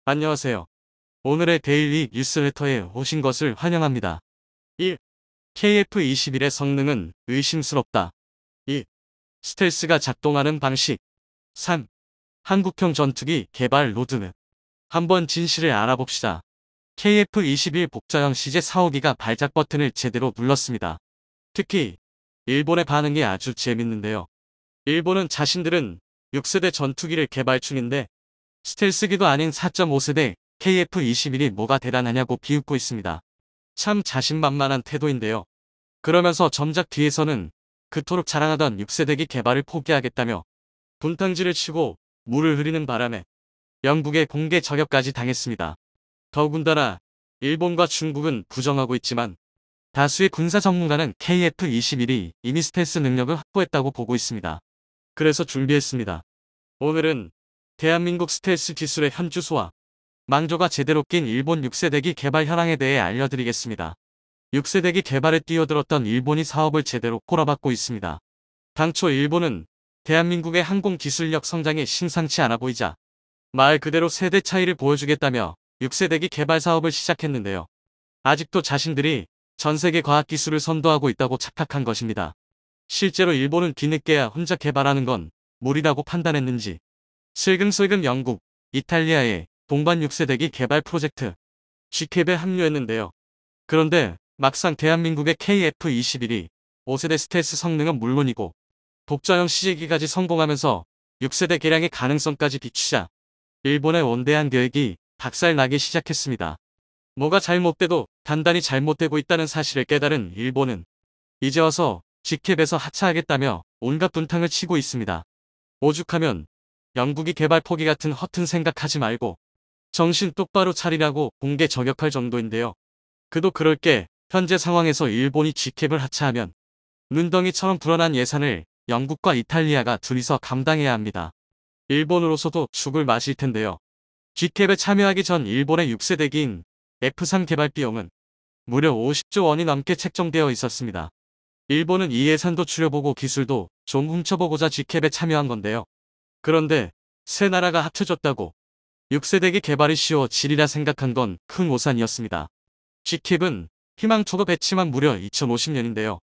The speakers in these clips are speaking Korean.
안녕하세요. 오늘의 데일리 뉴스레터에 오신 것을 환영합니다. 1. KF-21의 성능은 의심스럽다. 2. 스텔스가 작동하는 방식. 3. 한국형 전투기 개발 로드맵. 한번 진실을 알아봅시다. KF-21 복자형 CJ-452가 발작 버튼을 제대로 눌렀습니다. 특히 일본의 반응이 아주 재밌는데요. 일본은 자신들은 6세대 전투기를 개발 중인데 스텔스기도 아닌 4.5세대 KF-21이 뭐가 대단하냐고 비웃고 있습니다. 참 자신만만한 태도인데요. 그러면서 정작 뒤에서는 그토록 자랑하던 6세대기 개발을 포기하겠다며 분탕질을 치고 물을 흐리는 바람에 영국의 공개 저격까지 당했습니다. 더군다나 일본과 중국은 부정하고 있지만 다수의 군사 전문가는 KF-21이 이미 스텔스 능력을 확보했다고 보고 있습니다. 그래서 준비했습니다. 오늘은 대한민국 스텔스 기술의 현주소와 망조가 제대로 낀 일본 6세대기 개발 현황에 대해 알려드리겠습니다. 6세대기 개발에 뛰어들었던 일본이 사업을 제대로 꼬라박고 있습니다. 당초 일본은 대한민국의 항공 기술력 성장이 심상치 않아 보이자 말 그대로 세대 차이를 보여주겠다며 6세대기 개발 사업을 시작했는데요. 아직도 자신들이 전세계 과학기술을 선도하고 있다고 착각한 것입니다. 실제로 일본은 뒤늦게야 혼자 개발하는 건 무리라고 판단했는지 슬금슬금 영국, 이탈리아의 동반 6세대기 개발 프로젝트 GCAP에 합류했는데요. 그런데 막상 대한민국의 KF-21이 5세대 스텔스 성능은 물론이고 독자형 CJ기까지 성공하면서 6세대 개량의 가능성까지 비추자 일본의 원대한 계획이 박살나기 시작했습니다. 뭐가 잘못돼도 단단히 잘못되고 있다는 사실을 깨달은 일본은 이제 와서 GCAP에서 하차하겠다며 온갖 분탕을 치고 있습니다. 오죽하면 영국이 개발 포기 같은 허튼 생각하지 말고 정신 똑바로 차리라고 공개 저격할 정도인데요. 그도 그럴 게 현재 상황에서 일본이 GCAP을 하차하면 눈덩이처럼 불어난 예산을 영국과 이탈리아가 둘이서 감당해야 합니다. 일본으로서도 죽을 맛일 텐데요. GCAP에 참여하기 전 일본의 6세대기인 F3 개발 비용은 무려 50조 원이 넘게 책정되어 있었습니다. 일본은 이 예산도 줄여보고 기술도 좀 훔쳐보고자 GCAP에 참여한 건데요. 그런데 세 나라가 합쳐졌다고 6세대기 개발이 쉬워지리라 생각한 건 큰 오산이었습니다. GCAP은 희망초도 배치만 무려 2050년인데요.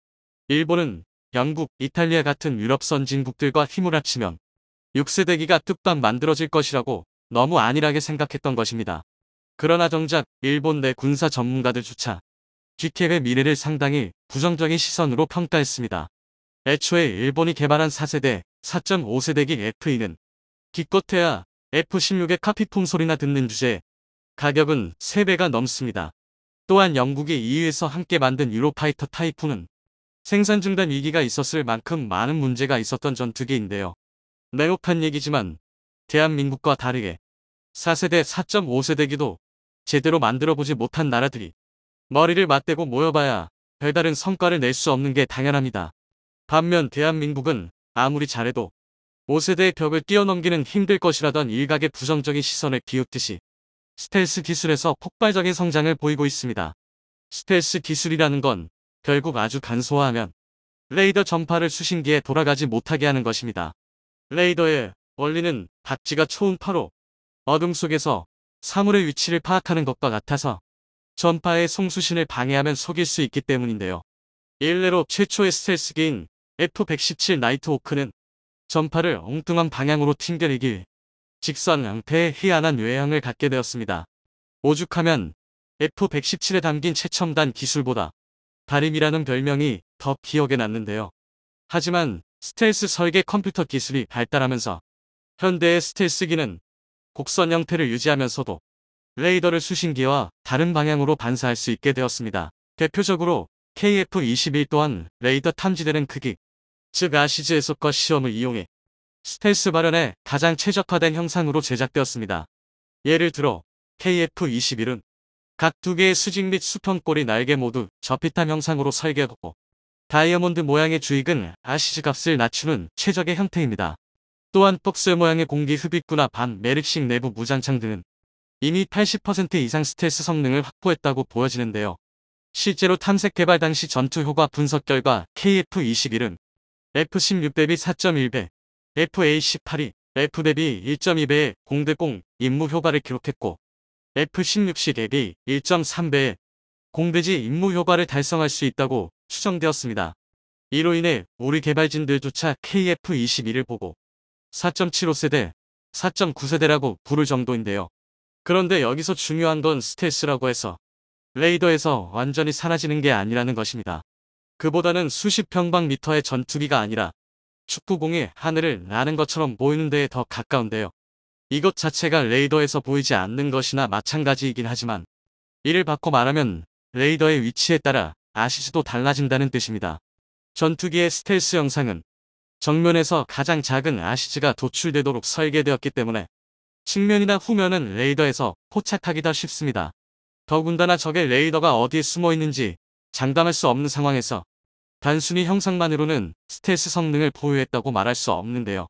일본은 영국, 이탈리아 같은 유럽 선진국들과 힘을 합치면 6세대기가 뚝딱 만들어질 것이라고 너무 안일하게 생각했던 것입니다. 그러나 정작 일본 내 군사 전문가들조차 GCAP의 미래를 상당히 부정적인 시선으로 평가했습니다. 애초에 일본이 개발한 4세대, 4.5세대기 F2는 기껏해야 F-16의 카피폼 소리나 듣는 주제에 가격은 3배가 넘습니다. 또한 영국이 EU에서 함께 만든 유로파이터 타이푼은 생산 중단 위기가 있었을 만큼 많은 문제가 있었던 전투기인데요. 냉혹한 얘기지만 대한민국과 다르게 4세대, 4.5세대기도 제대로 만들어보지 못한 나라들이 머리를 맞대고 모여봐야 별다른 성과를 낼 수 없는 게 당연합니다. 반면 대한민국은 아무리 잘해도 5세대의 벽을 뛰어넘기는 힘들 것이라던 일각의 부정적인 시선을 비웃듯이 스텔스 기술에서 폭발적인 성장을 보이고 있습니다. 스텔스 기술이라는 건 결국 아주 간소화하면 레이더 전파를 수신기에 돌아가지 못하게 하는 것입니다. 레이더의 원리는 박쥐가 초음파로 어둠 속에서 사물의 위치를 파악하는 것과 같아서 전파의 송수신을 방해하면 속일 수 있기 때문인데요. 일례로 최초의 스텔스기인 F-117 나이트호크는 전파를 엉뚱한 방향으로 튕겨내기 위해 직선 형태의 희한한 외형을 갖게 되었습니다. 오죽하면 F-117에 담긴 최첨단 기술보다 다림이라는 별명이 더 기억에 남는데요. 하지만 스텔스 설계 컴퓨터 기술이 발달하면서 현대의 스텔스기는 곡선 형태를 유지하면서도 레이더를 수신기와 다른 방향으로 반사할 수 있게 되었습니다. 대표적으로 KF-21 또한 레이더 탐지되는 크기, 즉 아시즈에서과 시험을 이용해 스텔스 발현에 가장 최적화된 형상으로 제작되었습니다. 예를 들어 KF-21은 각 두 개의 수직 및 수평꼬리 날개 모두 접히탄 형상으로 설계하고 다이아몬드 모양의 주익은 아시즈 값을 낮추는 최적의 형태입니다. 또한 복스 모양의 공기 흡입구나 반 매립식 내부 무장창 등은 이미 80% 이상 스텔스 성능을 확보했다고 보여지는데요. 실제로 탐색 개발 당시 전투 효과 분석 결과 KF-21은 F-16 대비 4.1배, FA-18이 F 대비 1.2배의 공대공 임무 효과를 기록했고 F-16C 대비 1.3배의 공대지 임무 효과를 달성할 수 있다고 추정되었습니다. 이로 인해 우리 개발진들조차 KF-21을 보고 4.75세대, 4.9세대라고 부를 정도인데요. 그런데 여기서 중요한 건 스텔스라고 해서 레이더에서 완전히 사라지는 게 아니라는 것입니다. 그보다는 수십 평방미터의 전투기가 아니라 축구공이 하늘을 나는 것처럼 보이는 데에 더 가까운데요. 이것 자체가 레이더에서 보이지 않는 것이나 마찬가지이긴 하지만 이를 바꿔 말하면 레이더의 위치에 따라 아시즈도 달라진다는 뜻입니다. 전투기의 스텔스 영상은 정면에서 가장 작은 아시즈가 도출되도록 설계되었기 때문에 측면이나 후면은 레이더에서 포착하기 더 쉽습니다. 더군다나 적의 레이더가 어디에 숨어 있는지 장담할 수 없는 상황에서 단순히 형상만으로는 스텔스 성능을 보유했다고 말할 수 없는데요.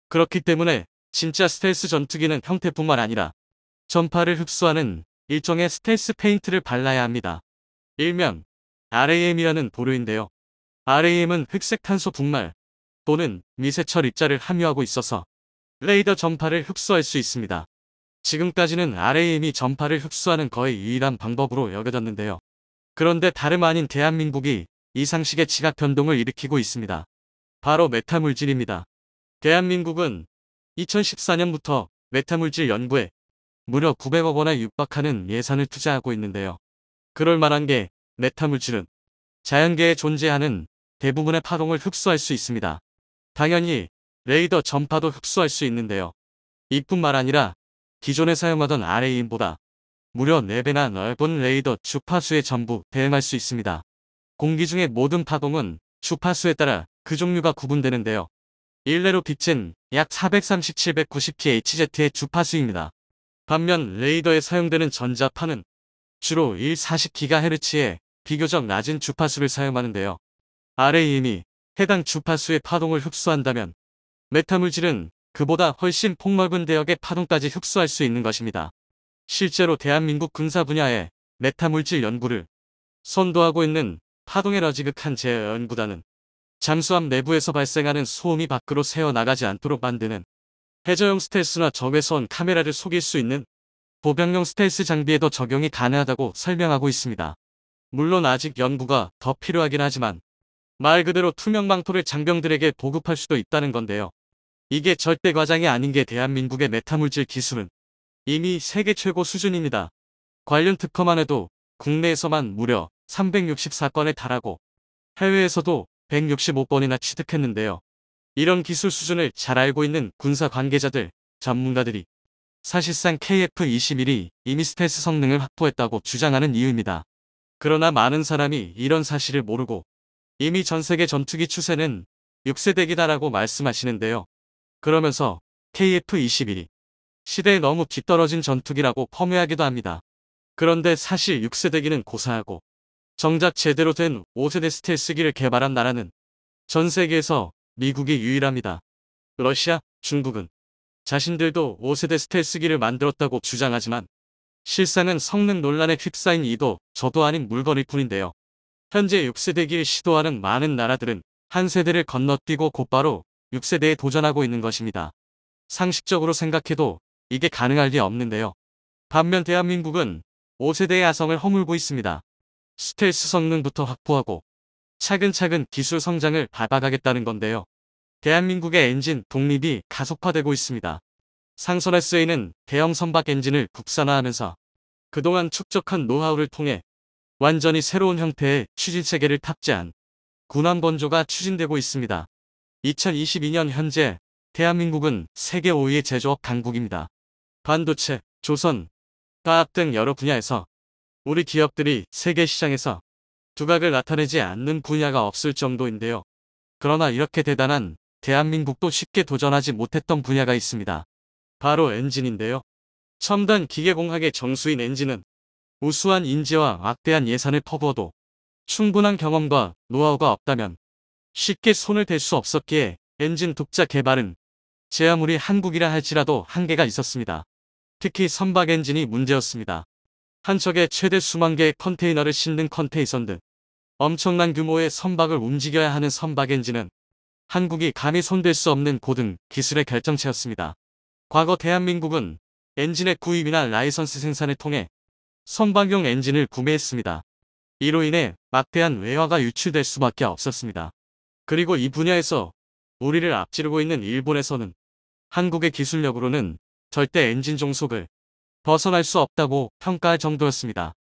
그렇기 때문에 진짜 스텔스 전투기는 형태뿐만 아니라 전파를 흡수하는 일종의 스텔스 페인트를 발라야 합니다. 일명 RAM이라는 보류인데요. RAM은 흑색 탄소 분말 또는 미세철 입자를 함유하고 있어서 레이더 전파를 흡수할 수 있습니다. 지금까지는 RAM이 전파를 흡수하는 거의 유일한 방법으로 여겨졌는데요. 그런데 다름 아닌 대한민국이 이상식의 지각 변동을 일으키고 있습니다. 바로 메타물질입니다. 대한민국은 2014년부터 메타물질 연구에 무려 900억 원에 육박하는 예산을 투자하고 있는데요. 그럴 만한 게 메타물질은 자연계에 존재하는 대부분의 파동을 흡수할 수 있습니다. 당연히 레이더 전파도 흡수할 수 있는데요. 이뿐만 아니라 기존에 사용하던 RAM보다 무려 4배나 넓은 레이더 주파수에 전부 대응할 수 있습니다. 공기 중의 모든 파동은 주파수에 따라 그 종류가 구분되는데요. 일례로 빛은 약 430-790Thz의 주파수입니다. 반면 레이더에 사용되는 전자파는 주로 140GHz의 비교적 낮은 주파수를 사용하는데요. RAM이 해당 주파수의 파동을 흡수한다면 메타물질은 그보다 훨씬 폭넓은 대역의 파동까지 흡수할 수 있는 것입니다. 실제로 대한민국 군사 분야의 메타물질 연구를 선도하고 있는 파동에너지극한 제연구단은 잠수함 내부에서 발생하는 소음이 밖으로 새어나가지 않도록 만드는 해저용 스텔스나 적외선 카메라를 속일 수 있는 보병용 스텔스 장비에도 적용이 가능하다고 설명하고 있습니다. 물론 아직 연구가 더 필요하긴 하지만 말 그대로 투명망토를 장병들에게 보급할 수도 있다는 건데요. 이게 절대 과장이 아닌 게 대한민국의 메타물질 기술은 이미 세계 최고 수준입니다. 관련 특허만 해도 국내에서만 무려 364건에 달하고 해외에서도 165건이나 취득했는데요. 이런 기술 수준을 잘 알고 있는 군사 관계자들, 전문가들이 사실상 KF-21이 이미 스텔스 성능을 확보했다고 주장하는 이유입니다. 그러나 많은 사람이 이런 사실을 모르고 이미 전세계 전투기 추세는 6세대기다라고 말씀하시는데요. 그러면서 KF-21이 시대에 너무 뒤떨어진 전투기라고 폄훼하기도 합니다. 그런데 사실 6세대기는 고사하고 정작 제대로 된 5세대 스텔스기를 개발한 나라는 전 세계에서 미국이 유일합니다. 러시아, 중국은 자신들도 5세대 스텔스기를 만들었다고 주장하지만 실상은 성능 논란에 휩싸인 이도 저도 아닌 물건일 뿐인데요. 현재 6세대기를 시도하는 많은 나라들은 한 세대를 건너뛰고 곧바로 6세대에 도전하고 있는 것입니다. 상식적으로 생각해도 이게 가능할 리 없는데요. 반면 대한민국은 5세대의 아성을 허물고 있습니다. 스텔스 성능부터 확보하고 차근차근 기술 성장을 밟아가겠다는 건데요. 대한민국의 엔진 독립이 가속화되고 있습니다. 상선 SA는 대형 선박 엔진을 국산화하면서 그동안 축적한 노하우를 통해 완전히 새로운 형태의 추진체계를 탑재한 군함 건조가 추진되고 있습니다. 2022년 현재 대한민국은 세계 5위의 제조업 강국입니다. 반도체, 조선, 화학 등 여러 분야에서 우리 기업들이 세계 시장에서 두각을 나타내지 않는 분야가 없을 정도인데요. 그러나 이렇게 대단한 대한민국도 쉽게 도전하지 못했던 분야가 있습니다. 바로 엔진인데요. 첨단 기계공학의 정수인 엔진은 우수한 인재와 막대한 예산을 퍼부어도 충분한 경험과 노하우가 없다면 쉽게 손을 댈 수 없었기에 엔진 독자 개발은 제 아무리 한국이라 할지라도 한계가 있었습니다. 특히 선박 엔진이 문제였습니다. 한 척에 최대 수만 개의 컨테이너를 싣는 컨테이선 등 엄청난 규모의 선박을 움직여야 하는 선박 엔진은 한국이 감히 손댈 수 없는 고등 기술의 결정체였습니다. 과거 대한민국은 엔진의 구입이나 라이선스 생산을 통해 선박용 엔진을 구매했습니다. 이로 인해 막대한 외화가 유출될 수밖에 없었습니다. 그리고 이 분야에서 우리를 앞지르고 있는 일본에서는 한국의 기술력으로는 절대 엔진 종속을 벗어날 수 없다고 평가할 정도였습니다.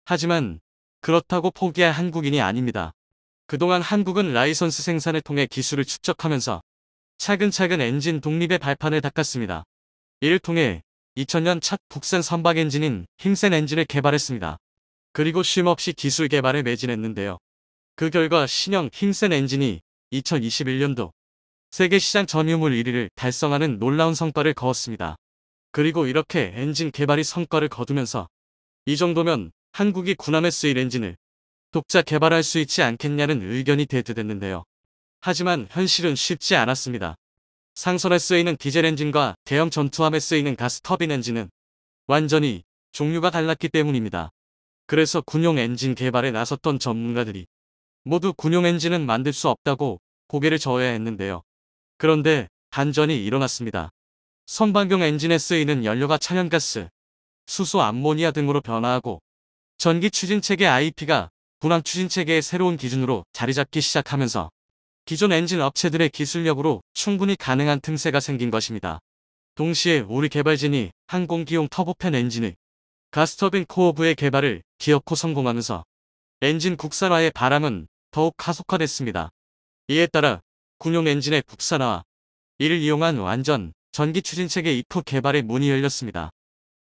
하지만 그렇다고 포기할 한국인이 아닙니다. 그동안 한국은 라이선스 생산을 통해 기술을 축적하면서 차근차근 엔진 독립의 발판을 닦았습니다. 이를 통해 2000년 첫 국산 선박 엔진인 힘센 엔진을 개발했습니다. 그리고 쉼없이 기술 개발에 매진했는데요. 그 결과 신형 힘센 엔진이 2021년도 세계시장 점유율 1위를 달성하는 놀라운 성과를 거뒀습니다. 그리고 이렇게 엔진 개발이 성과를 거두면서 이 정도면 한국이 군함에 쓰일 엔진을 독자 개발할 수 있지 않겠냐는 의견이 대두됐는데요. 하지만 현실은 쉽지 않았습니다. 상선에 쓰이는 디젤 엔진과 대형 전투함에 쓰이는 가스 터빈 엔진은 완전히 종류가 달랐기 때문입니다. 그래서 군용 엔진 개발에 나섰던 전문가들이 모두 군용 엔진은 만들 수 없다고 고개를 저어야 했는데요. 그런데 반전이 일어났습니다. 선박용 엔진에 쓰이는 연료가 천연가스, 수소, 암모니아 등으로 변화하고 전기 추진체계 IP가 군함 추진체계의 새로운 기준으로 자리잡기 시작하면서 기존 엔진 업체들의 기술력으로 충분히 가능한 틈새가 생긴 것입니다. 동시에 우리 개발진이 항공기용 터보팬 엔진의 가스터빈 코어부의 개발을 기어코 성공하면서 엔진 국산화의 바람은 더욱 가속화됐습니다. 이에 따라 군용 엔진의 국산화와 이를 이용한 완전 전기 추진체계 EF 개발의 문이 열렸습니다.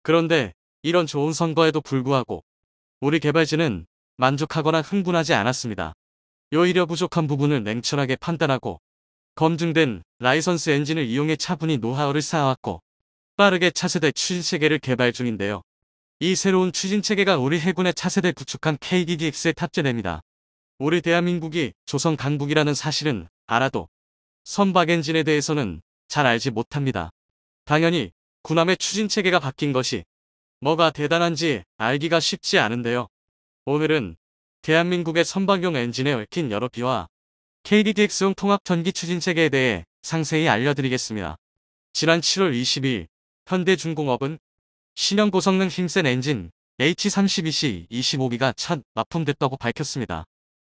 그런데 이런 좋은 성과에도 불구하고 우리 개발진은 만족하거나 흥분하지 않았습니다. 오히려 부족한 부분을 냉철하게 판단하고 검증된 라이선스 엔진을 이용해 차분히 노하우를 쌓아왔고 빠르게 차세대 추진체계를 개발 중인데요. 이 새로운 추진체계가 우리 해군의 차세대 구축한 KDDX에 탑재됩니다. 우리 대한민국이 조선 강국이라는 사실은 알아도 선박 엔진에 대해서는 잘 알지 못합니다. 당연히 군함의 추진체계가 바뀐 것이 뭐가 대단한지 알기가 쉽지 않은데요. 오늘은 대한민국의 선박용 엔진에 얽힌 여러 비와 KDDX용 통합 전기 추진체계에 대해 상세히 알려드리겠습니다. 지난 7월 20일 현대중공업은 신형 고성능 힘센 엔진 H32C25기가 첫 납품됐다고 밝혔습니다.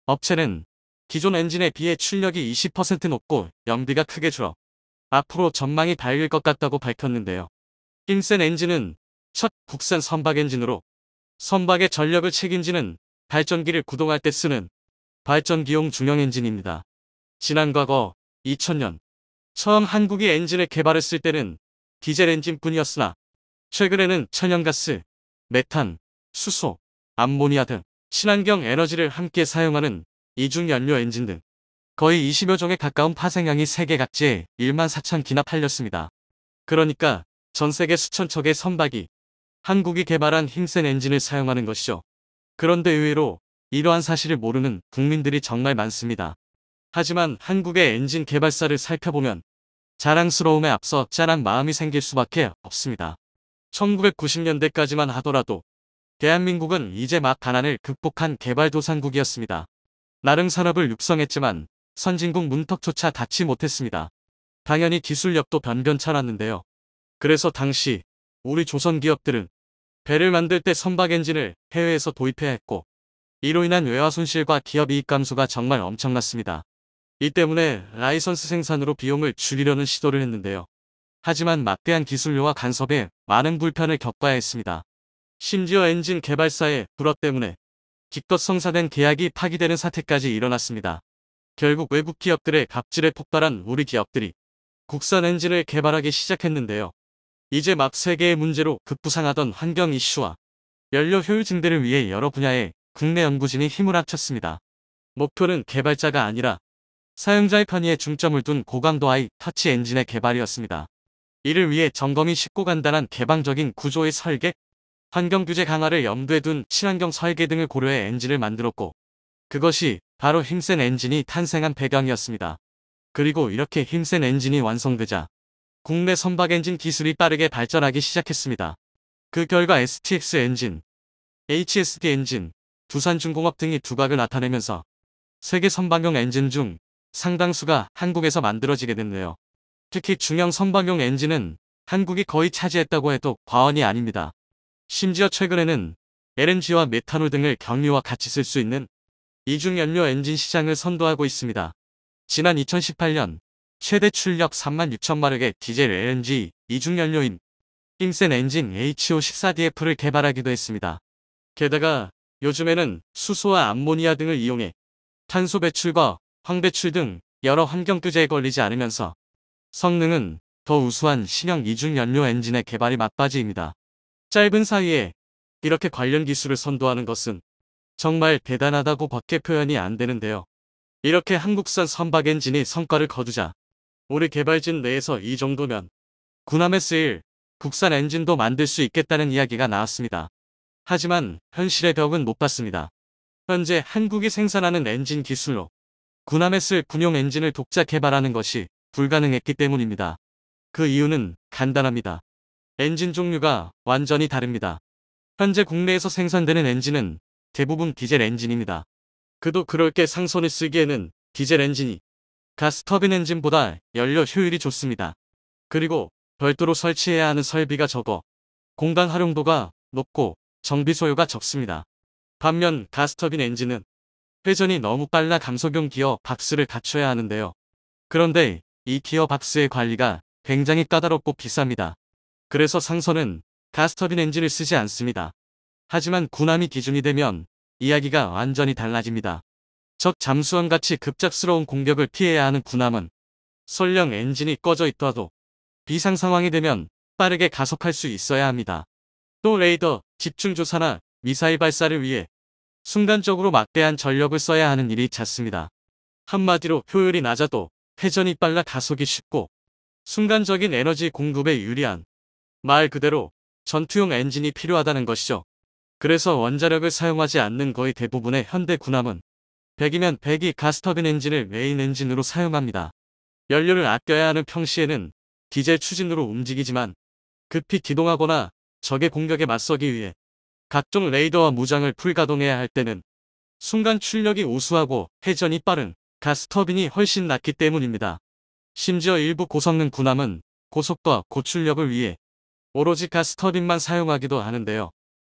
업체는 기존 엔진에 비해 출력이 20% 높고 연비가 크게 줄어 앞으로 전망이 밝을 것 같다고 밝혔는데요. 힘센 엔진은 첫 국산 선박 엔진으로 선박의 전력을 책임지는 발전기를 구동할 때 쓰는 발전기용 중형 엔진입니다. 지난 과거 2000년 처음 한국이 엔진을 개발했을 때는 디젤 엔진뿐이었으나 최근에는 천연가스, 메탄, 수소, 암모니아 등 친환경 에너지를 함께 사용하는 이중연료 엔진 등 거의 20여 종에 가까운 파생형이 세계 각지에 14,000기나 팔렸습니다. 그러니까 전 세계 수천 척의 선박이 한국이 개발한 힘센 엔진을 사용하는 것이죠. 그런데 의외로 이러한 사실을 모르는 국민들이 정말 많습니다. 하지만 한국의 엔진 개발사를 살펴보면 자랑스러움에 앞서 짠한 마음이 생길 수밖에 없습니다. 1990년대까지만 하더라도 대한민국은 이제 막 가난을 극복한 개발도상국이었습니다. 나름 산업을 육성했지만 선진국 문턱조차 닿지 못했습니다. 당연히 기술력도 변변찮았는데요. 그래서 당시 우리 조선 기업들은 배를 만들 때 선박 엔진을 해외에서 도입해야 했고 이로 인한 외화 손실과 기업 이익 감소가 정말 엄청났습니다. 이 때문에 라이선스 생산으로 비용을 줄이려는 시도를 했는데요. 하지만 막대한 기술료와 간섭에 많은 불편을 겪어야 했습니다. 심지어 엔진 개발사의 불화 때문에 기껏 성사된 계약이 파기되는 사태까지 일어났습니다. 결국 외국 기업들의 갑질에 폭발한 우리 기업들이 국산 엔진을 개발하기 시작했는데요. 이제 막 세계의 문제로 급부상하던 환경 이슈와 연료 효율 증대를 위해 여러 분야의 국내 연구진이 힘을 합쳤습니다. 목표는 개발자가 아니라 사용자의 편의에 중점을 둔 고강도 하이 터치 엔진의 개발이었습니다. 이를 위해 점검이 쉽고 간단한 개방적인 구조의 설계, 환경규제 강화를 염두에 둔 친환경 설계 등을 고려해 엔진을 만들었고 그것이 바로 힘센 엔진이 탄생한 배경이었습니다. 그리고 이렇게 힘센 엔진이 완성되자 국내 선박 엔진 기술이 빠르게 발전하기 시작했습니다. 그 결과 STX 엔진, HSD 엔진, 두산중공업 등이 두각을 나타내면서 세계 선박용 엔진 중 상당수가 한국에서 만들어지게 됐네요. 특히 중형 선박용 엔진은 한국이 거의 차지했다고 해도 과언이 아닙니다. 심지어 최근에는 LNG와 메탄올 등을 경유와 같이 쓸 수 있는 이중연료 엔진 시장을 선도하고 있습니다. 지난 2018년 최대 출력 36,000마력의 디젤 LNG 이중연료인 힘센 엔진 HO14DF를 개발하기도 했습니다. 게다가 요즘에는 수소와 암모니아 등을 이용해 탄소 배출과 황배출 등 여러 환경 규제에 걸리지 않으면서 성능은 더 우수한 신형 이중연료 엔진의 개발이 막바지입니다. 짧은 사이에 이렇게 관련 기술을 선도하는 것은 정말 대단하다고 밖에 표현이 안 되는데요. 이렇게 한국산 선박 엔진이 성과를 거두자 우리 개발진 내에서 이 정도면 군함에 쓰일 국산 엔진도 만들 수 있겠다는 이야기가 나왔습니다. 하지만 현실의 벽은 높았습니다. 현재 한국이 생산하는 엔진 기술로 군함에 쓸 군용 엔진을 독자 개발하는 것이 불가능했기 때문입니다. 그 이유는 간단합니다. 엔진 종류가 완전히 다릅니다. 현재 국내에서 생산되는 엔진은 대부분 디젤 엔진입니다. 그도 그럴 게 상선을 쓰기에는 디젤 엔진이 가스터빈 엔진보다 연료 효율이 좋습니다. 그리고 별도로 설치해야 하는 설비가 적어 공간 활용도가 높고 정비 소요가 적습니다. 반면 가스터빈 엔진은 회전이 너무 빨라 감속용 기어 박스를 갖춰야 하는데요. 그런데 이 기어 박스의 관리가 굉장히 까다롭고 비쌉니다. 그래서 상선은 가스터빈 엔진을 쓰지 않습니다. 하지만 군함이 기준이 되면 이야기가 완전히 달라집니다. 적 잠수함같이 급작스러운 공격을 피해야 하는 군함은 설령 엔진이 꺼져 있더라도 비상 상황이 되면 빠르게 가속할 수 있어야 합니다. 또 레이더, 집중조사나 미사일 발사를 위해 순간적으로 막대한 전력을 써야 하는 일이 잦습니다. 한마디로 효율이 낮아도 회전이 빨라 가속이 쉽고 순간적인 에너지 공급에 유리한 말 그대로 전투용 엔진이 필요하다는 것이죠. 그래서 원자력을 사용하지 않는 거의 대부분의 현대 군함은 100이면 100이 가스터빈 엔진을 메인 엔진으로 사용합니다. 연료를 아껴야 하는 평시에는 디젤 추진으로 움직이지만 급히 기동하거나 적의 공격에 맞서기 위해 각종 레이더와 무장을 풀가동해야 할 때는 순간 출력이 우수하고 회전이 빠른 가스터빈이 훨씬 낫기 때문입니다. 심지어 일부 고성능 군함은 고속과 고출력을 위해 오로지 가스터빈만 사용하기도 하는데요.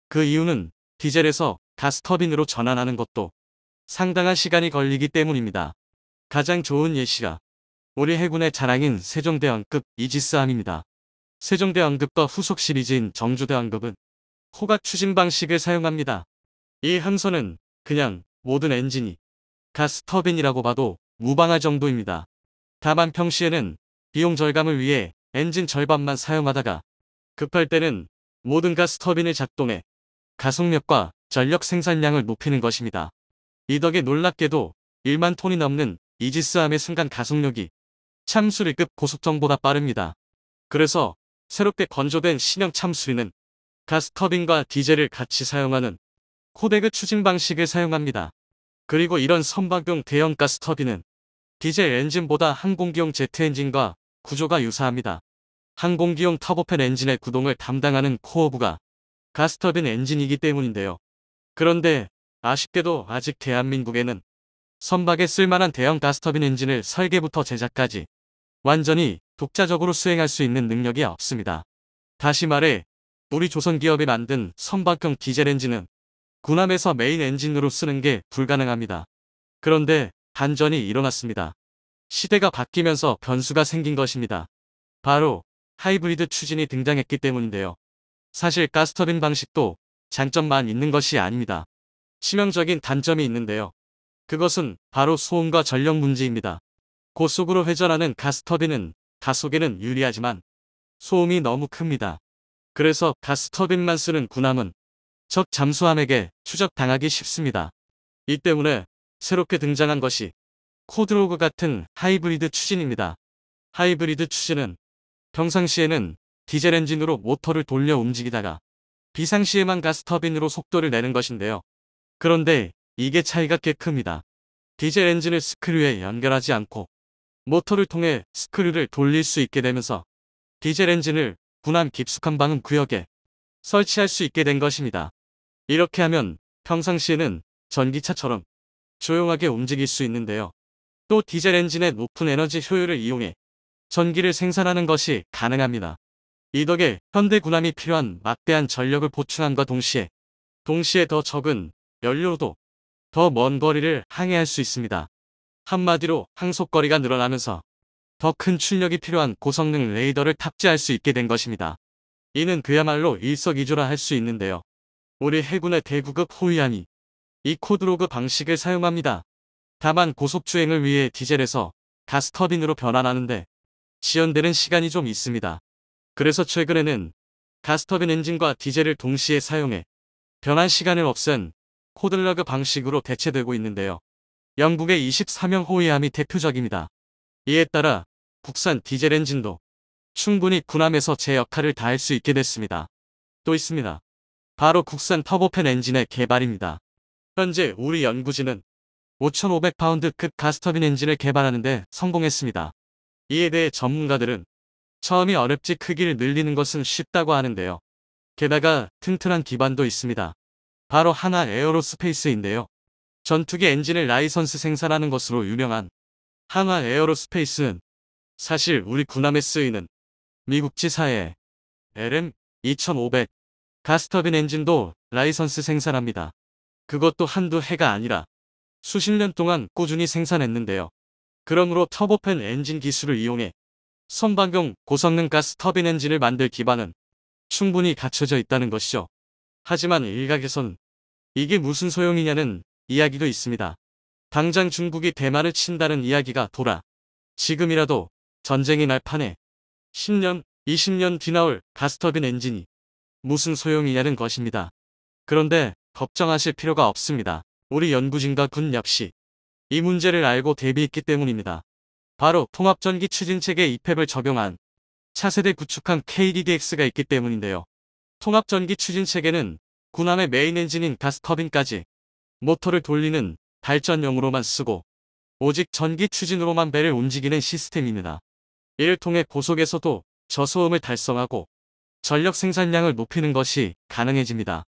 그 이유는 디젤에서 가스터빈으로 전환하는 것도 상당한 시간이 걸리기 때문입니다. 가장 좋은 예시가 우리 해군의 자랑인 세종대왕급 이지스함입니다. 세종대왕급과 후속 시리즈인 정주대왕급은 호각 추진 방식을 사용합니다. 이 함선은 그냥 모든 엔진이 가스터빈이라고 봐도 무방할 정도입니다. 다만 평시에는 비용 절감을 위해 엔진 절반만 사용하다가 급할 때는 모든 가스터빈을 작동해 가속력과 전력 생산량을 높이는 것입니다. 이 덕에 놀랍게도 1만 톤이 넘는 이지스함의 순간 가속력이 참수리급 고속정보다 빠릅니다. 그래서 새롭게 건조된 신형 참수리는 가스터빈과 디젤을 같이 사용하는 코데그 추진 방식을 사용합니다. 그리고 이런 선박용 대형 가스터빈은 디젤 엔진보다 항공기용 제트 엔진과 구조가 유사합니다. 항공기용 터보팬 엔진의 구동을 담당하는 코어부가 가스터빈 엔진이기 때문인데요. 그런데 아쉽게도 아직 대한민국에는 선박에 쓸만한 대형 가스터빈 엔진을 설계부터 제작까지 완전히 독자적으로 수행할 수 있는 능력이 없습니다. 다시 말해 우리 조선기업이 만든 선박형 디젤 엔진은 군함에서 메인 엔진으로 쓰는 게 불가능합니다. 그런데 반전이 일어났습니다. 시대가 바뀌면서 변수가 생긴 것입니다. 바로 하이브리드 추진이 등장했기 때문인데요. 사실 가스터빈 방식도 장점만 있는 것이 아닙니다. 치명적인 단점이 있는데요. 그것은 바로 소음과 전력 문제입니다. 고속으로 회전하는 가스터빈은 가속에는 유리하지만 소음이 너무 큽니다. 그래서 가스터빈만 쓰는 군함은 적 잠수함에게 추적당하기 쉽습니다. 이 때문에 새롭게 등장한 것이 코드로그 같은 하이브리드 추진입니다. 하이브리드 추진은 평상시에는 디젤 엔진으로 모터를 돌려 움직이다가 비상시에만 가스터빈으로 속도를 내는 것인데요. 그런데 이게 차이가 꽤 큽니다. 디젤 엔진을 스크류에 연결하지 않고 모터를 통해 스크류를 돌릴 수 있게 되면서 디젤 엔진을 군함 깊숙한 방음 구역에 설치할 수 있게 된 것입니다. 이렇게 하면 평상시에는 전기차처럼 조용하게 움직일 수 있는데요. 또 디젤 엔진의 높은 에너지 효율을 이용해 전기를 생산하는 것이 가능합니다. 이 덕에 현대 군함이 필요한 막대한 전력을 보충함과 동시에 더 적은 연료로도 더 먼 거리를 항해할 수 있습니다. 한마디로 항속거리가 늘어나면서 더 큰 출력이 필요한 고성능 레이더를 탑재할 수 있게 된 것입니다. 이는 그야말로 일석이조라 할 수 있는데요. 우리 해군의 대구급 호위함이 이 코드로그 방식을 사용합니다. 다만 고속주행을 위해 디젤에서 가스터빈으로 변환하는데 지연되는 시간이 좀 있습니다. 그래서 최근에는 가스터빈 엔진과 디젤을 동시에 사용해 변환 시간을 없앤 코드러그 방식으로 대체되고 있는데요. 영국의 24명 호위함이 대표적입니다. 이에 따라 국산 디젤 엔진도 충분히 군함에서 제 역할을 다할 수 있게 됐습니다. 또 있습니다. 바로 국산 터보팬 엔진의 개발입니다. 현재 우리 연구진은 5,500파운드급 가스터빈 엔진을 개발하는 데 성공했습니다. 이에 대해 전문가들은 처음이 어렵지 크기를 늘리는 것은 쉽다고 하는데요. 게다가 튼튼한 기반도 있습니다. 바로 하나 에어로스페이스인데요. 전투기 엔진을 라이선스 생산하는 것으로 유명한 한화 에어로스페이스는 사실 우리 군함에 쓰이는 미국지사의 LM2500 가스터빈 엔진도 라이선스 생산합니다. 그것도 한두 해가 아니라 수십 년 동안 꾸준히 생산했는데요. 그러므로 터보팬 엔진 기술을 이용해 선박용 고성능 가스 터빈 엔진을 만들 기반은 충분히 갖춰져 있다는 것이죠. 하지만 일각에선 이게 무슨 소용이냐는 이야기도 있습니다. 당장 중국이 대만을 친다는 이야기가 돌아 지금이라도 전쟁이 날 판에 10년, 20년 뒤 나올 가스터빈 엔진이 무슨 소용이냐는 것입니다. 그런데 걱정하실 필요가 없습니다. 우리 연구진과 군 역시 이 문제를 알고 대비했기 때문입니다. 바로 통합전기 추진체계 EPEB을 적용한 차세대 구축함 KDDX가 있기 때문인데요. 통합전기 추진체계는 군함의 메인 엔진인 가스터빈까지 모터를 돌리는 발전용으로만 쓰고 오직 전기 추진으로만 배를 움직이는 시스템입니다. 이를 통해 고속에서도 저소음을 달성하고 전력 생산량을 높이는 것이 가능해집니다.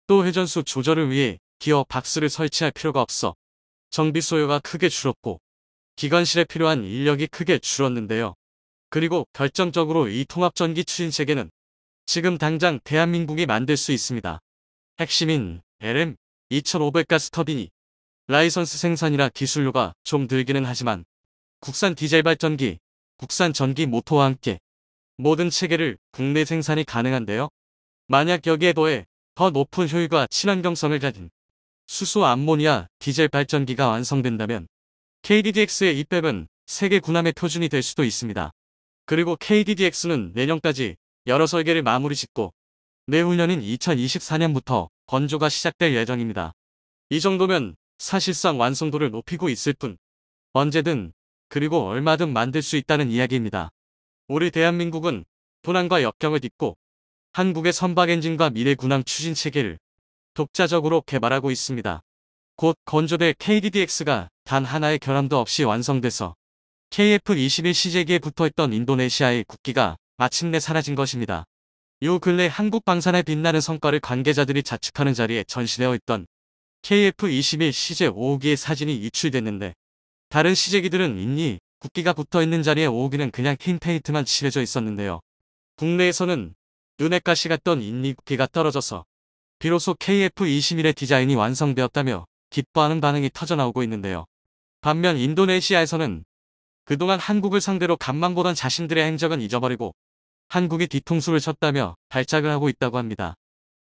또 회전수 조절을 위해 기어 박스를 설치할 필요가 없어 정비 소요가 크게 줄었고 기관실에 필요한 인력이 크게 줄었는데요. 그리고 결정적으로 이 통합전기 추진체계는 지금 당장 대한민국이 만들 수 있습니다. 핵심인 LM2500 가스터빈이 라이선스 생산이라 기술료가 좀 들기는 하지만 국산 디젤 발전기, 국산 전기 모터와 함께 모든 체계를 국내 생산이 가능한데요. 만약 여기에 더해 더 높은 효율과 친환경성을 가진 수소 암모니아 디젤 발전기가 완성된다면 KDDX의 EPEB은 세계 군함의 표준이 될 수도 있습니다. 그리고 KDDX는 내년까지 여러 설계를 마무리 짓고 내후년인 2024년부터 건조가 시작될 예정입니다. 이 정도면 사실상 완성도를 높이고 있을 뿐 언제든 그리고 얼마든 만들 수 있다는 이야기입니다. 우리 대한민국은 도난과 역경을 딛고 한국의 선박 엔진과 미래 군함 추진 체계를 독자적으로 개발하고 있습니다. 곧 건조될 KDDX가 단 하나의 결함도 없이 완성돼서 KF-21 시제기에 붙어있던 인도네시아의 국기가 마침내 사라진 것입니다. 요 근래 한국 방산의 빛나는 성과를 관계자들이 자축하는 자리에 전시되어 있던 KF-21 시제 5호기의 사진이 유출됐는데 다른 시제기들은 있니 국기가 붙어있는 자리에 5호기는 그냥 흰 페인트만 칠해져 있었는데요. 국내에서는 눈에 가시 같던 인니 국기가 떨어져서 비로소 KF-21의 디자인이 완성되었다며 기뻐하는 반응이 터져나오고 있는데요. 반면 인도네시아에서는 그동안 한국을 상대로 간만 보던 자신들의 행적은 잊어버리고 한국이 뒤통수를 쳤다며 발작을 하고 있다고 합니다.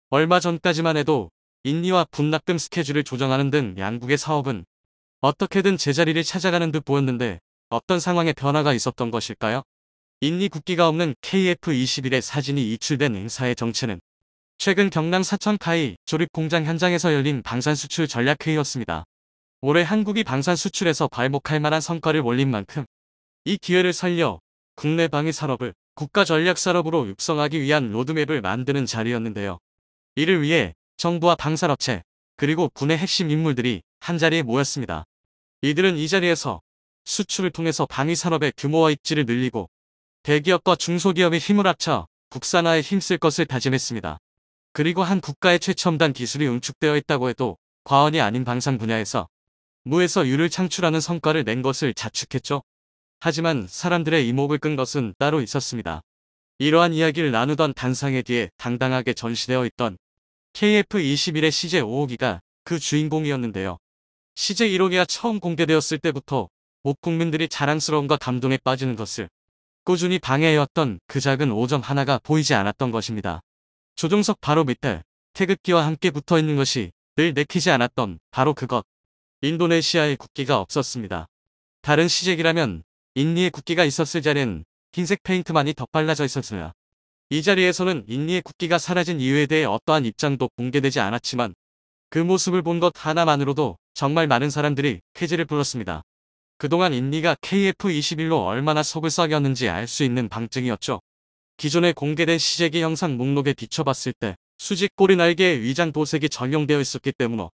얼마 전까지만 해도 인니와 분납금 스케줄을 조정하는 등 양국의 사업은 어떻게든 제자리를 찾아가는 듯 보였는데 어떤 상황에 변화가 있었던 것일까요? 인니 국기가 없는 KF-21의 사진이 유출된 행사의 정체는 최근 경남 사천 카이 조립 공장 현장에서 열린 방산수출 전략회의였습니다. 올해 한국이 방산수출에서 발목할 만한 성과를 올린 만큼 이 기회를 살려 국내 방위 산업을 국가 전략 산업으로 육성하기 위한 로드맵을 만드는 자리였는데요. 이를 위해 정부와 방산업체 그리고 군의 핵심 인물들이 한자리에 모였습니다. 이들은 이 자리에서 수출을 통해서 방위 산업의 규모와 입지를 늘리고 대기업과 중소기업의 힘을 합쳐 국산화에 힘쓸 것을 다짐했습니다. 그리고 한 국가의 최첨단 기술이 응축되어 있다고 해도 과언이 아닌 방산 분야에서 무에서 유를 창출하는 성과를 낸 것을 자축했죠. 하지만 사람들의 이목을 끈 것은 따로 있었습니다. 이러한 이야기를 나누던 단상의 뒤에 당당하게 전시되어 있던 KF-21의 CJ-5호기가 그 주인공이었는데요. CJ-1호기가 처음 공개되었을 때부터 옥 국민들이 자랑스러움과 감동에 빠지는 것을 꾸준히 방해해왔던 그 작은 오점 하나가 보이지 않았던 것입니다. 조종석 바로 밑에 태극기와 함께 붙어있는 것이 늘 내키지 않았던 바로 그것. 인도네시아의 국기가 없었습니다. 다른 시제기라면 인니의 국기가 있었을 자리엔 흰색 페인트만이 덧발라져 있었으나 이 자리에서는 인니의 국기가 사라진 이유에 대해 어떠한 입장도 공개되지 않았지만 그 모습을 본 것 하나만으로도 정말 많은 사람들이 쾌재를 불렀습니다. 그동안 인니가 KF-21로 얼마나 속을 썩였는지 알 수 있는 방증이었죠. 기존에 공개된 시제기 영상 목록에 비춰봤을 때 수직 꼬리 날개에 위장 도색이 적용되어 있었기 때문에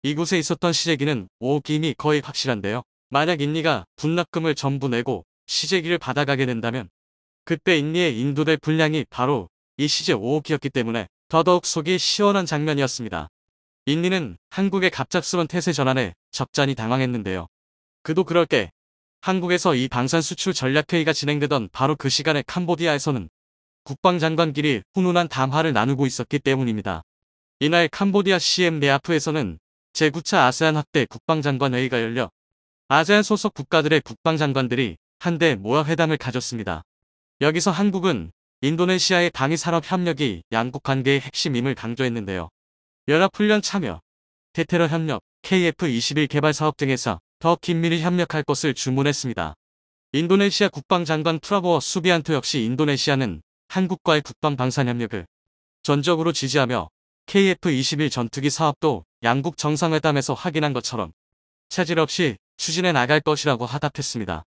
이곳에 있었던 시제기는 5호기임이 거의 확실한데요. 만약 인니가 분납금을 전부 내고 시제기를 받아가게 된다면 그때 인니에 인도될 분량이 바로 이 시제 5호기였기 때문에 더더욱 속이 시원한 장면이었습니다. 인니는 한국의 갑작스런 태세 전환에 적잖이 당황했는데요. 그도 그럴 게 한국에서 이 방산 수출 전략회의가 진행되던 바로 그 시간에 캄보디아에서는 국방장관끼리 훈훈한 담화를 나누고 있었기 때문입니다. 이날 캄보디아 시엠 레아프에서는 제9차 아세안 확대 국방장관회의가 열려 아세안 소속 국가들의 국방장관들이 한데 모여 회담을 가졌습니다. 여기서 한국은 인도네시아의 방위산업 협력이 양국 관계의 핵심임을 강조했는데요. 연합훈련 참여, 대테러 협력, KF-21 개발 사업 등에서 더 긴밀히 협력할 것을 주문했습니다. 인도네시아 국방장관 프라보어 수비안토 역시 인도네시아는 한국과의 국방 방산 협력을 전적으로 지지하며 KF-21 전투기 사업도 양국 정상회담에서 확인한 것처럼 차질 없이 추진해 나갈 것이라고 화답했습니다.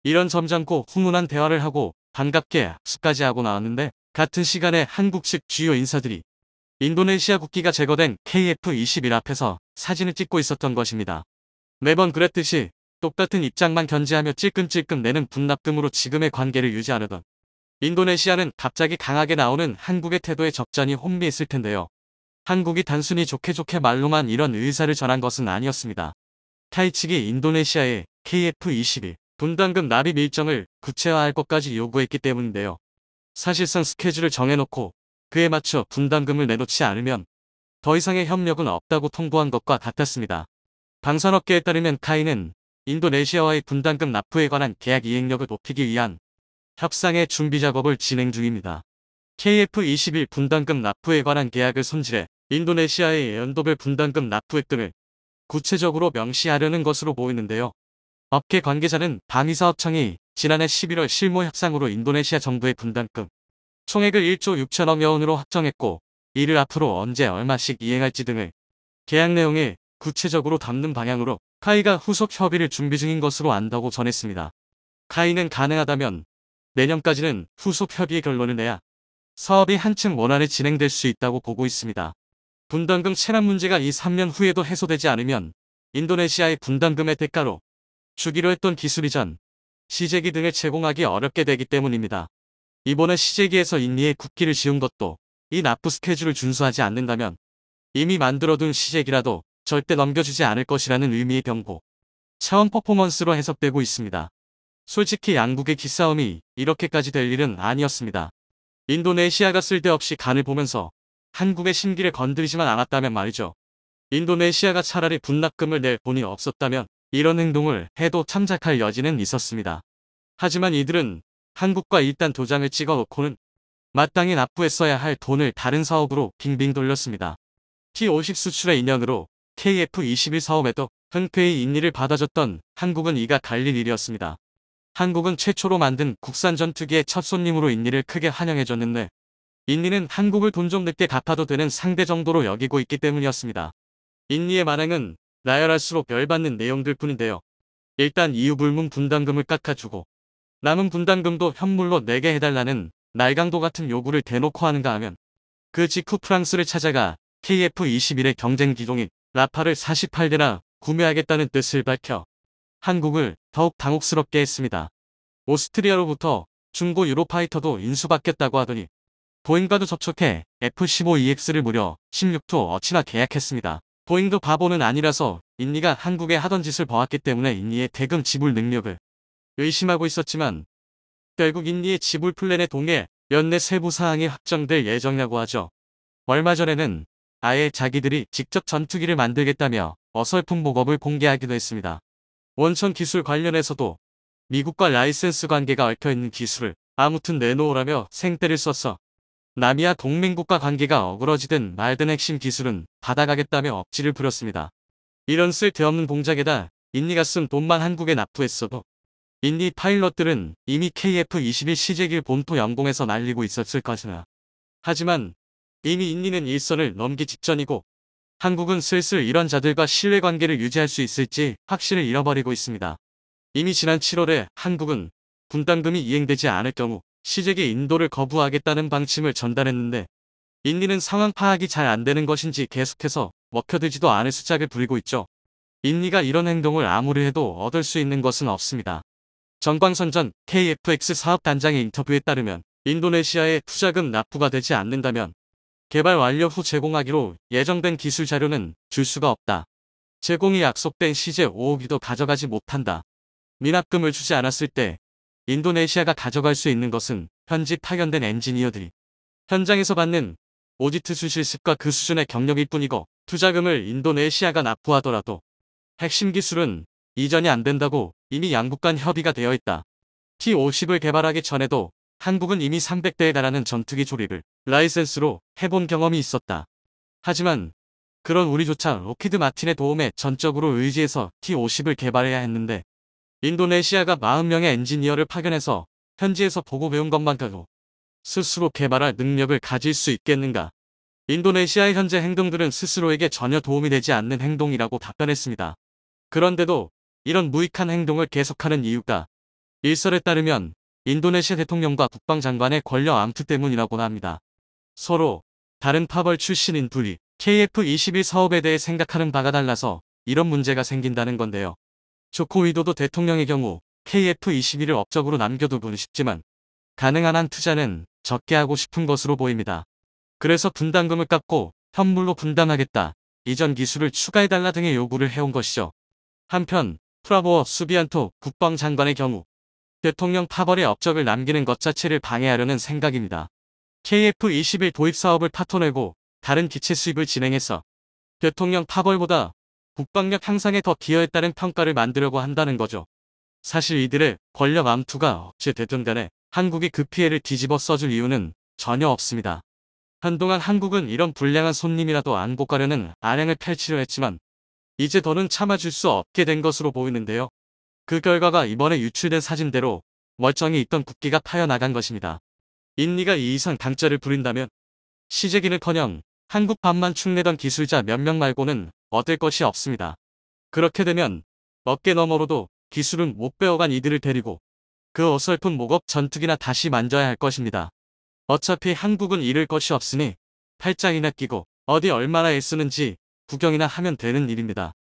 이런 점잖고 훈훈한 대화를 하고 반갑게 악수까지 하고 나왔는데 같은 시간에 한국 측 주요 인사들이 인도네시아 국기가 제거된 KF-21 앞에서 사진을 찍고 있었던 것입니다. 매번 그랬듯이 똑같은 입장만 견지하며 찔끔찔끔 내는 분납금으로 지금의 관계를 유지하려던 인도네시아는 갑자기 강하게 나오는 한국의 태도에 적잖이 혼미했을 텐데요. 한국이 단순히 좋게 말로만 이런 의사를 전한 것은 아니었습니다. 타이 측이 인도네시아의 KF-21 분담금 납입 일정을 구체화할 것까지 요구했기 때문인데요. 사실상 스케줄을 정해놓고 그에 맞춰 분담금을 내놓지 않으면 더 이상의 협력은 없다고 통보한 것과 같았습니다. 방산업계에 따르면 카이는 인도네시아와의 분담금 납부에 관한 계약 이행력을 높이기 위한 협상의 준비 작업을 진행 중입니다. KF-21 분담금 납부에 관한 계약을 손질해 인도네시아의 연도별 분담금 납부액 등을 구체적으로 명시하려는 것으로 보이는데요. 업계 관계자는 방위사업청이 지난해 11월 실무 협상으로 인도네시아 정부의 분담금 총액을 1조 6천억여 원으로 확정했고 이를 앞으로 언제 얼마씩 이행할지 등을 계약 내용에 구체적으로 담는 방향으로 카이가 후속 협의를 준비 중인 것으로 안다고 전했습니다. 카이는 가능하다면 내년까지는 후속 협의의 결론을 내야 사업이 한층 원활히 진행될 수 있다고 보고 있습니다. 분담금 체납 문제가 2-3년 후에도 해소되지 않으면 인도네시아의 분담금의 대가로 주기로 했던 기술이전, 시제기 등을 제공하기 어렵게 되기 때문입니다. 이번에 시제기에서 인니의 국기를 지운 것도 이 납부 스케줄을 준수하지 않는다면 이미 만들어둔 시제기라도 절대 넘겨주지 않을 것이라는 의미의 경고 차원 퍼포먼스로 해석되고 있습니다. 솔직히 양국의 기싸움이 이렇게까지 될 일은 아니었습니다. 인도네시아가 쓸데없이 간을 보면서 한국의 심기를 건드리지만 않았다면 말이죠. 인도네시아가 차라리 분납금을 낼 돈이 없었다면 이런 행동을 해도 참작할 여지는 있었습니다. 하지만 이들은 한국과 일단 도장을 찍어놓고는 마땅히 납부했어야 할 돈을 다른 사업으로 빙빙 돌렸습니다. T-50 수출의 인연으로 KF-21 사업에도 흔쾌히 인니를 받아줬던 한국은 이가 갈릴 일이었습니다. 한국은 최초로 만든 국산 전투기의 첫 손님으로 인니를 크게 환영해줬는데 인니는 한국을 돈 좀 늦게 갚아도 되는 상대 정도로 여기고 있기 때문이었습니다. 인니의 만행은 나열할수록 열받는 내용들 뿐인데요. 일단 이유불문 분담금을 깎아주고 남은 분담금도 현물로 내게 해달라는 날강도 같은 요구를 대놓고 하는가 하면 그 직후 프랑스를 찾아가 KF-21의 경쟁 기종인 라파를 48대나 구매하겠다는 뜻을 밝혀 한국을 더욱 당혹스럽게 했습니다. 오스트리아로부터 중고 유로파이터도 인수받겠다고 하더니 보잉과도 접촉해 F-15EX를 무려 16도 계약했습니다. 보잉도 바보는 아니라서 인니가 한국에 하던 짓을 봐왔기 때문에 인니의 대금 지불 능력을 의심하고 있었지만 결국 인니의 지불 플랜에 동해 연내 세부 사항이 확정될 예정이라고 하죠. 얼마 전에는 아예 자기들이 직접 전투기를 만들겠다며 어설픈 목업을 공개하기도 했습니다. 원천 기술 관련해서도 미국과 라이센스 관계가 얽혀있는 기술을 아무튼 내놓으라며 생떼를 썼어. 남이야 동맹국가 관계가 어그러지든 말든 핵심 기술은 받아가겠다며 억지를 부렸습니다. 이런 쓸데없는 동작에다 인니가 쓴 돈만 한국에 납부했어도 인니 파일럿들은 이미 KF-21 시제길 본토 영공에서 날리고 있었을 것이나. 하지만 이미 인니는 일선을 넘기 직전이고 한국은 슬슬 이런 자들과 신뢰관계를 유지할 수 있을지 확신을 잃어버리고 있습니다. 이미 지난 7월에 한국은 분담금이 이행되지 않을 경우 시제기 인도를 거부하겠다는 방침을 전달했는데 인니는 상황 파악이 잘 안되는 것인지 계속해서 먹혀들지도 않을 수작을 부리고 있죠. 인니가 이런 행동을 아무리 해도 얻을 수 있는 것은 없습니다. 정광선 KFX 사업단장의 인터뷰에 따르면 인도네시아에 투자금 납부가 되지 않는다면 개발 완료 후 제공하기로 예정된 기술 자료는 줄 수가 없다. 제공이 약속된 시제 5억이도 가져가지 못한다. 미납금을 주지 않았을 때 인도네시아가 가져갈 수 있는 것은 현지 파견된 엔지니어들이 현장에서 받는 오디트 수실습과 그 수준의 경력일 뿐이고 투자금을 인도네시아가 납부하더라도 핵심 기술은 이전이 안 된다고 이미 양국 간 협의가 되어 있다. T-50을 개발하기 전에도 한국은 이미 300대에 달하는 전투기 조립을 라이센스로 해본 경험이 있었다. 하지만 그런 우리조차 록히드 마틴의 도움에 전적으로 의지해서 T-50을 개발해야 했는데 인도네시아가 40명의 엔지니어를 파견해서 현지에서 보고 배운 것만 가지고 스스로 개발할 능력을 가질 수 있겠는가. 인도네시아의 현재 행동들은 스스로에게 전혀 도움이 되지 않는 행동이라고 답변했습니다. 그런데도 이런 무익한 행동을 계속하는 이유가 일설에 따르면 인도네시아 대통령과 국방장관의 권력 암투 때문이라고나 합니다. 서로 다른 파벌 출신인 둘이 KF-21 사업에 대해 생각하는 바가 달라서 이런 문제가 생긴다는 건데요. 조코 위도도 대통령의 경우 KF-21을 업적으로 남겨두고는 싶지만 가능한 한 투자는 적게 하고 싶은 것으로 보입니다. 그래서 분담금을 깎고 현물로 분담하겠다, 이전 기술을 추가해달라 등의 요구를 해온 것이죠. 한편 프라보어 수비안토 국방장관의 경우 대통령 파벌의 업적을 남기는 것 자체를 방해하려는 생각입니다. KF-21 도입 사업을 파토내고 다른 기체 수입을 진행해서 대통령 파벌보다 국방력 향상에 더 기여했다는 평가를 만들려고 한다는 거죠. 사실 이들의 권력 암투가 어찌되든 간에 한국이 그 피해를 뒤집어 써줄 이유는 전혀 없습니다. 한동안 한국은 이런 불량한 손님이라도 안고 가려는 안행을 펼치려 했지만 이제 더는 참아줄 수 없게 된 것으로 보이는데요. 그 결과가 이번에 유출된 사진대로 멀쩡히 있던 국기가 파여나간 것입니다. 인니가 이 이상 강짜를 부린다면 시제기는커녕 한국판만 축내던 기술자 몇 명 말고는 얻을 것이 없습니다. 그렇게 되면 어깨 너머로도 기술은 못 배워간 이들을 데리고 그 어설픈 목업 전투기나 다시 만져야 할 것입니다. 어차피 한국은 잃을 것이 없으니 팔짱이나 끼고 어디 얼마나 애쓰는지 구경이나 하면 되는 일입니다.